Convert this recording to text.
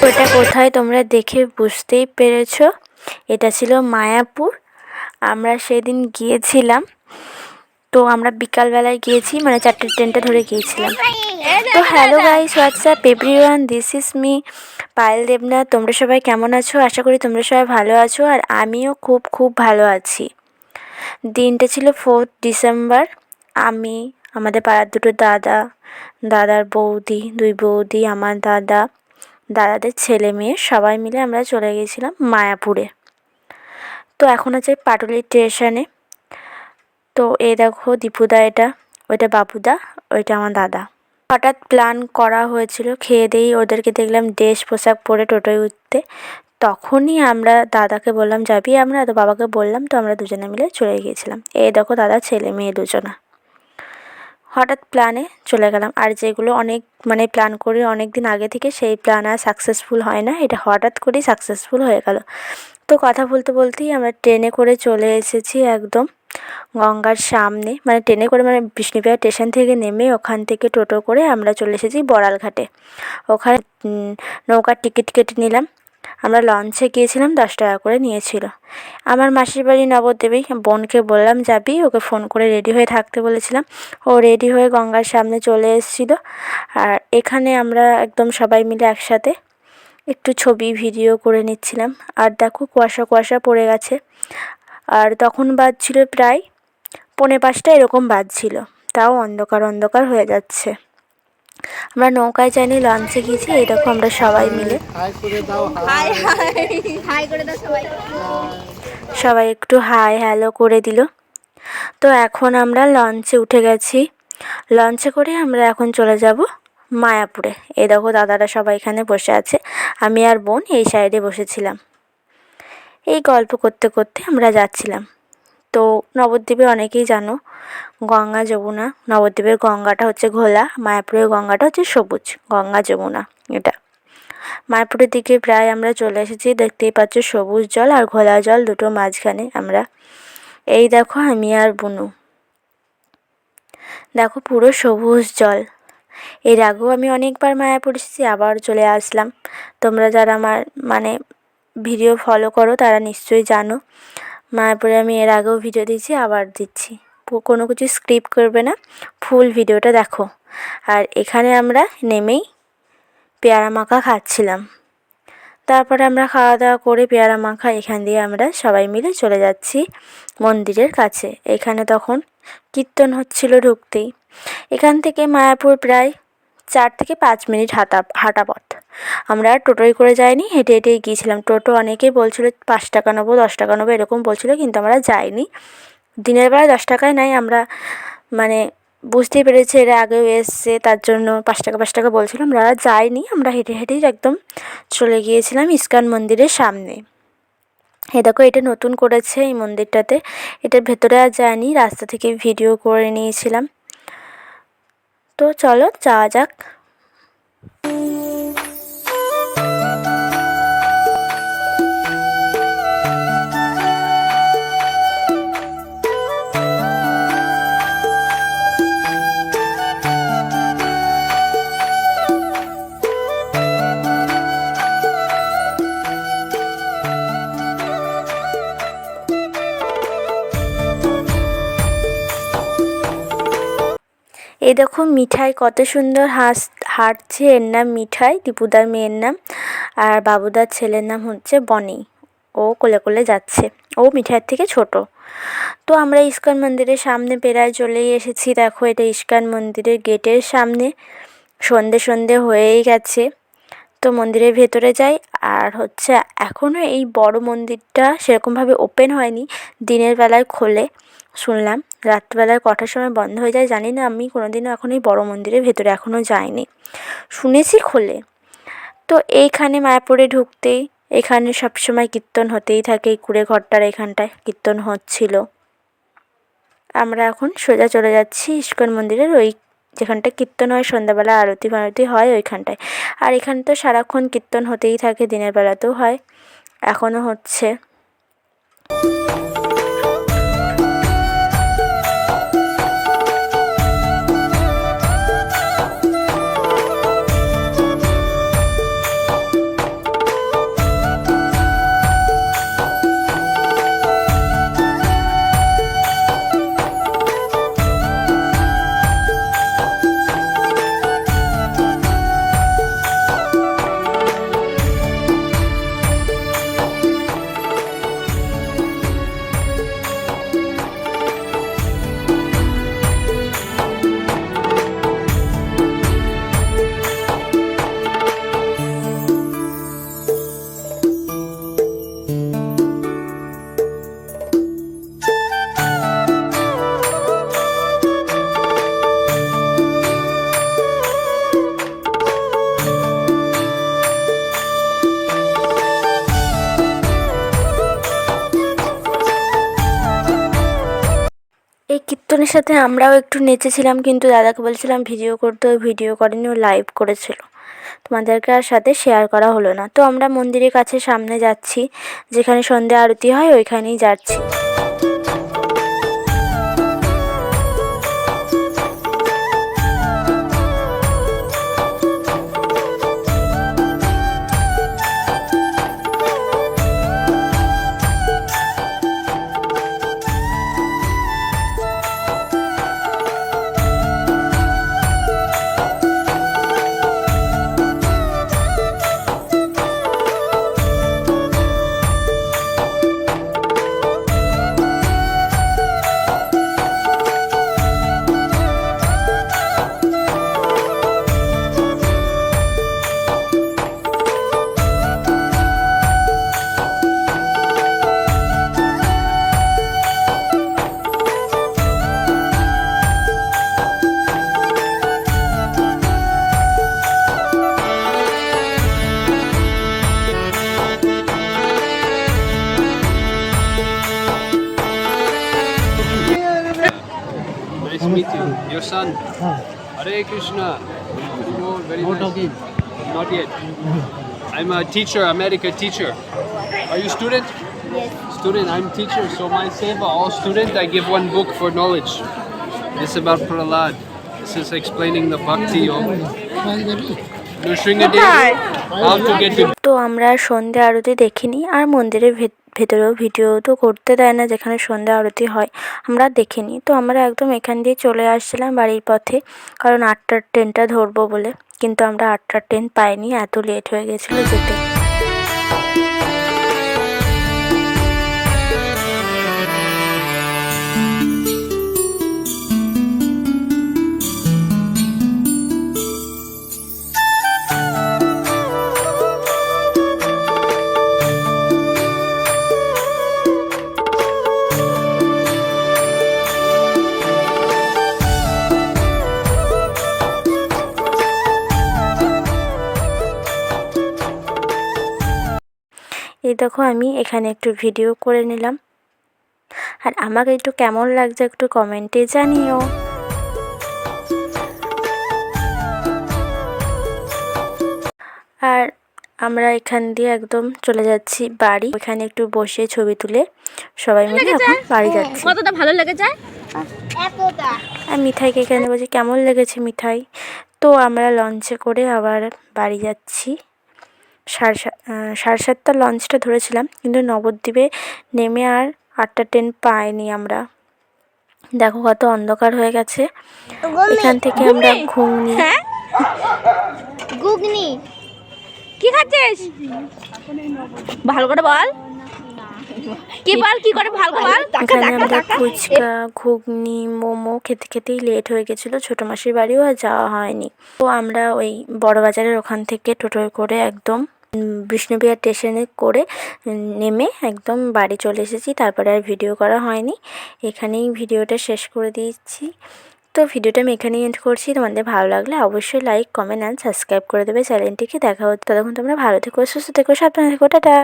ওটা কোথায় তোমরা দেখে বুঝতেই পেরেছো, এটা ছিল মায়াপুর। আমরা সেদিন গিয়েছিলাম, তো আমরা বিকালবেলায় গিয়েছি, মানে 4টে ট্রেনটা ধরে গিয়েছিলাম। তো hello guys, WhatsApp everyone, this is me Payel Debnath. তোমরা সবাই কেমন আছো? আশা করি তোমরা সবাই ভালো আছো, আর আমিও খুব খুব ভালো আছি। দিনটা ছিল 4 ডিসেম্বর। আমি, আমাদের পাড়ার দুটো দাদা, দাদার বৌদি, 2 বৌদি, আমার দাদা, দাদাদের ছেলে মেয়ে, সবাই মিলে আমরা চলে গিয়েছিলাম মায়াপুরে। তো এখন আছে পাটুলি স্টেশনে। তো এই দেখো দীপুদা, এটা ওইটা বাবুদা, ওইটা আমার দাদা। হঠাৎ প্ল্যান করা হয়েছিল, খেয়ে দিয়েই ওদেরকে দেখলাম ড্রেস পোশাক পরে টোটোয় উঠতে। তখনই আমরা দাদাকে বললাম যাবি আমরা, তো বাবাকে বললাম, তো আমরা দুজনে মিলে চলে গিয়েছিলাম। এই দেখো দাদা ছেলে মেয়ে দুজনা। হঠাৎ প্ল্যানে চলে গেলাম, আর যেগুলো অনেক মানে প্ল্যান করি অনেক দিন আগে থেকে, সেই প্ল্যান আর সাকসেসফুল হয় না, এটা হঠাৎ করেই সাকসেসফুল হয়ে গেল। তো কথা বলতে বলতেই আমরা ট্রেনে করে চলে এসেছি একদম গঙ্গার সামনে, মানে ট্রেনে করে, মানে বিষ্ণুপ্রিয়া স্টেশন থেকে নেমে ওখান থেকে টোটো করে আমরা চলে এসেছি বড়ালঘাটে। ওখানে নৌকার টিকিট কেটে নিলাম। আমরা লঞ্চে গিয়েছিলাম, 10 টাকা করে নিয়েছিল। আমার মাসির বাড়ি নবদ্বীপে। বোনকে বললাম যাবি, ওকে ফোন করে রেডি হয়ে থাকতে বলেছিলাম। ও রেডি হয়ে গঙ্গার সামনে চলে এসেছিল। আর এখানে আমরা একদম সবাই মিলে একসাথে একটু ছবি ভিডিও করে নিচ্ছিলাম। আর দেখো কুয়াশা কুয়াশা পড়ে গেছে, আর তখন বাজছিল প্রায় 4:45 এরকম বাজছিল, তাও অন্ধকার অন্ধকার হয়ে যাচ্ছে। আমরা নৌকায় যাইনি, লঞ্চে গিয়েছি। এই দেখো আমরা সবাই মিলে, সবাই একটু হাই হ্যালো করে দিল। তো এখন আমরা লঞ্চে উঠে গেছি। লঞ্চে করে আমরা এখন চলে যাব মায়াপুরে। এই দেখো দাদারা সবাই এখানে বসে আছে, আমি আর বোন এই সাইডে বসেছিলাম। এই গল্প করতে করতে আমরা যাচ্ছিলাম। তো নবদ্বীপে অনেকেই জানো গঙ্গা যমুনা, নবদ্বীপের গঙ্গাটা হচ্ছে ঘোলা, মায়াপুরের গঙ্গাটা হচ্ছে সবুজ, গঙ্গা যমুনা এটা। মায়াপুরের দিকে প্রায় আমরা চলে এসেছি, দেখতেই পাচ্ছ সবুজ জল আর ঘোলা জল দুটো মাঝখানে আমরা। এই দেখো আমি আর বুনু, দেখো পুরো সবুজ জল। এর আগেও আমি অনেকবার মায়াপুর এসেছি, আবার চলে আসলাম। তোমরা যারা আমার মানে ভিডিও ফলো করো তারা নিশ্চয়ই জানো, মায়াপুরে আমি এর আগেও ভিডিও দিয়েছি, আবার দিচ্ছি। কোনো কিছু স্কিপ করবে না, ফুল ভিডিওটা দেখো। আর এখানে আমরা নেমেই পেয়ারা মাখা খাচ্ছিলাম। তারপরে আমরা খাওয়া দাওয়া করে পেয়ারা মাখা এখান দিয়ে আমরা সবাই মিলে চলে যাচ্ছি মন্দিরের কাছে। এখানে তখন কীর্তন হচ্ছিল ঢুকতেই। এখান থেকে মায়াপুর প্রায় 4 থেকে 5 মিনিট হাঁটা পথ। আমরা টোটোয় করে যাইনি, হেঁটে হেঁটেই গিয়েছিলাম। টোটো অনেকেই বলছিল 5 টাকা নেবো, 10 টাকা নেবো এরকম বলছিল, কিন্তু আমরা যাইনি। দিনের বেলায় 10 টাকায় নাই, আমরা মানে বুঝতেই পেরেছি এরা আগেও এসছে, তার জন্য 5 টাকা 5 টাকা বলছিল। আমরা যাইনি, আমরা হেঁটে হেঁটেই একদম চলে গিয়েছিলাম ইস্কন মন্দিরের সামনে। এ দেখো এটা নতুন করেছে এই মন্দিরটাতে, এটার ভেতরে আর যাইনি, রাস্তা থেকে ভিডিও করে নিয়েছিলাম। তো চলো যাওয়া যাক। এই দেখো মিঠাই কত সুন্দর হাঁটছে, এর নাম মিঠাই, দীপুদার মেয়ের নাম। আর বাবুদার ছেলের নাম হচ্ছে বনি, ও কোলে কোলে যাচ্ছে, ও মিঠাইয়ের থেকে ছোট। তো আমরা ইস্কন মন্দিরের সামনে প্রায় চলেই এসেছি। দেখো এটা ইস্কন মন্দিরের গেটের সামনে। সন্ধে সন্ধে হয়েই গেছে, তো মন্দিরের ভেতরে যাই। আর হচ্ছে এখনও এই বড় মন্দিরটা সেরকমভাবে ওপেন হয়নি, দিনের বেলায় খোলে শুনলাম, রাত্রিবেলায় কটার সময় বন্ধ হয়ে যায় জানি না। আমি কোনোদিনও এখন এই বড় মন্দিরের ভেতরে এখনও যাইনি, শুনেছি খোলে। তো এইখানে মায়াপুরে ঢুকতেই এখানে সবসময় কীর্তন হতেই থাকে, এই কুড়ে ঘরটার এখানটায় কীর্তন হচ্ছিল। আমরা এখন সোজা চলে যাচ্ছি ইস্কন মন্দিরের ওই যেখানটায় কীর্তন হয়, সন্ধ্যাবেলা আরতি ফারতি হয় ওইখানটায়। আর এখানে তো সারাক্ষণ কীর্তন হতেই থাকে, দিনের বেলাতেও হয়, এখনও হচ্ছে। গানের সাথে আমরাও একটু নেচেছিলাম, কিন্তু দাদাকে বলছিলাম ভিডিও করতে, ও ভিডিও করেনি, ও লাইভ করেছিল। তোমাদেরকে আর সাথে শেয়ার করা হলো না। তো আমরা মন্দিরের কাছে সামনে যাচ্ছি, যেখানে সন্ধ্যা আরতি হয় ওইখানেই যাচ্ছি। Nice to meet you. Your son. Hare Krishna. Very nice. Not yet. I'm a teacher, America teacher. Are you student? Yes. Student, I'm teacher. So my seva, all student, I give one book for knowledge. This is about Prahlad. This is explaining the bhakti of Nrsingadev. How to get to. তো আমরা সন্ধ্যা আরতি দেখিনি, আর মন্দিরের ভেতরেও video তো করতে দেয় না যেখানে সন্ধ্যা আরতি হয়, আমরা দেখিনি। তো আমরা একদম এখান দিয়ে চলে আসছিলাম বাড়ির পথে, কারণ 8টার ট্রেনটা ধরবো বলে, কিন্তু আমরা 8টার ট্রেন পাইনি, এত লেট হয়ে গেছিলো যেতে। এই দেখো আমি এখানে একটু ভিডিও করে নিলাম, আর আমাকে একটু কেমন লাগছে একটু কমেন্টে জানিও। আর আমরা এখান দিয়ে একদম চলে যাচ্ছি বাড়ি, এখানে একটু বসে ছবি তুলে সবাই মিলে এখন বাড়ি যাচ্ছি। কতটা ভালো লেগেছে? আর মিঠাইকে এখানে বলছি কেমন লেগেছে মিঠাই। তো আমরা লঞ্চে করে আবার বাড়ি যাচ্ছি। 7:30 লঞ্চটা ধরেছিলাম, কিন্তু নবদ্বীপে নেমে আর 8টার ট্রেন পাইনি আমরা। দেখো কত অন্ধকার হয়ে গেছে। এখান থেকে আমরা ঘুগনি কি খাচ্ছিস? ভালো করে বল, কি বল, কি করে ভালো বল। এখানে আমরা ফুচকা, ঘুগনি, মোমো খেতে খেতেই লেট হয়ে গেছিলো, ছোটো মাসির বাড়িও আর যাওয়া হয়নি। তো আমরা ওই বড় বাজারের ওখান থেকে টোটোয় করে একদম বিষ্ণুপ্রিয়া স্টেশনে করে নেমে একদম বাড়ি চলে এসেছি। তারপরে আর ভিডিও করা হয়নি, এখানেই ভিডিওটা শেষ করে দিচ্ছি। তো ভিডিওটা আমি এখানেই এন্ড করছি। তোমাদের ভালো লাগলে অবশ্যই লাইক, কমেন্ট অ্যান্ড সাবস্ক্রাইব করে দেবে চ্যানেলটিকে। দেখা হচ্ছে, ততক্ষণ তোমরা ভালো থেকো, সুস্থ থেকো, সাবধানে থেকো, টাটা।